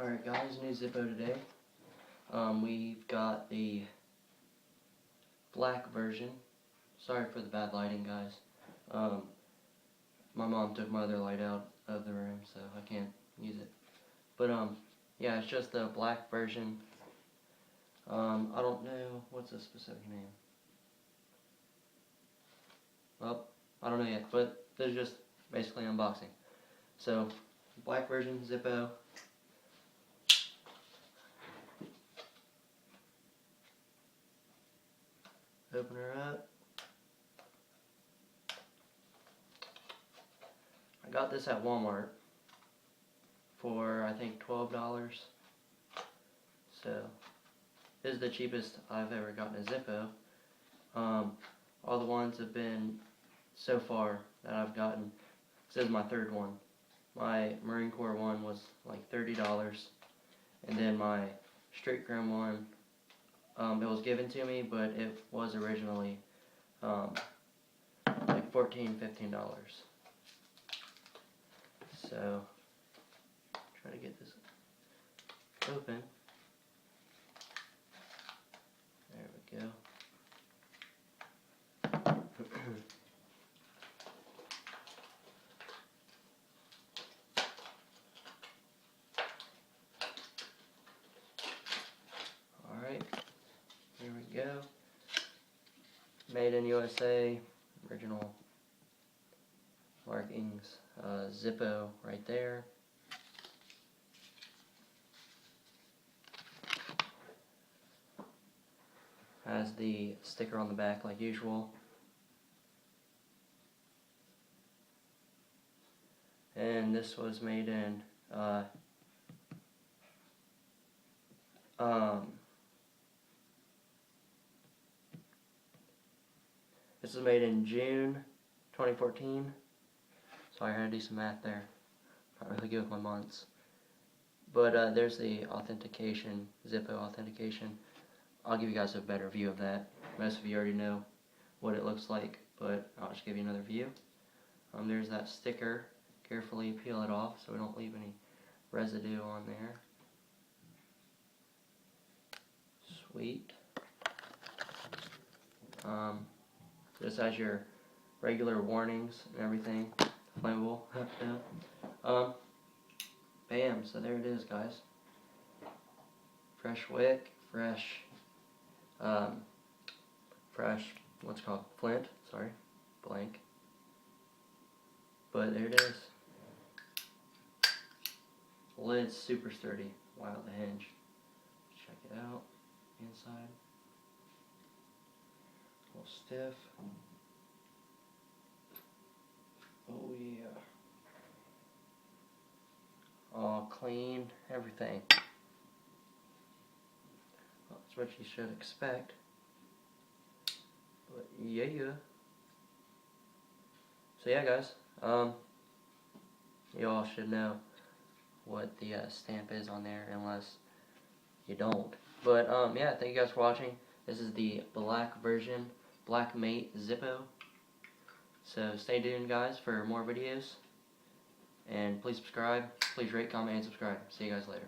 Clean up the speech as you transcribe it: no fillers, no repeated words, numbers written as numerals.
Alright guys, new Zippo today. We've got the black version. Sorry for the bad lighting, guys. My mom took my other light out of the room, so I can't use it. But yeah, it's just the black version. I don't know what's the specific name. Well, I don't know yet, but this is just basically unboxing. So, black version, Zippo. Open her up. I got this at Walmart for I think $12. So this is the cheapest I've ever gotten a Zippo. All the ones have been so far that I've gotten. This is my third one. My Marine Corps one was like $30, and then my Street Chrome one. It was given to me, but it was originally like $14, $15. So, try to get this open. There we go. Alright, here we go. Made in USA, original markings, Zippo right there. Has the sticker on the back like usual. And this was made in this was made in June 2014. Sorry, I had to do some math there. Not really good with my months. But there's the authentication, Zippo authentication. I'll give you guys a better view of that. Most of you already know what it looks like, but I'll just give you another view. There's that sticker. Carefully peel it off so we don't leave any residue on there. Sweet. This has your regular warnings and everything. Flammable. Bam, so there it is, guys. Fresh wick, fresh, what's it called? Flint, sorry, blank. But there it is. The lid's super sturdy. Wow, the hinge. Check it out. Inside. A little stiff. Oh yeah. All clean, everything. Well, that's what you should expect. But yeah. So yeah, guys. You all should know what the stamp is on there, unless you don't. But yeah, thank you guys for watching. This is the black version, Black Mate Zippo. So stay tuned, guys, for more videos. And please subscribe. Please rate, comment, and subscribe. See you guys later.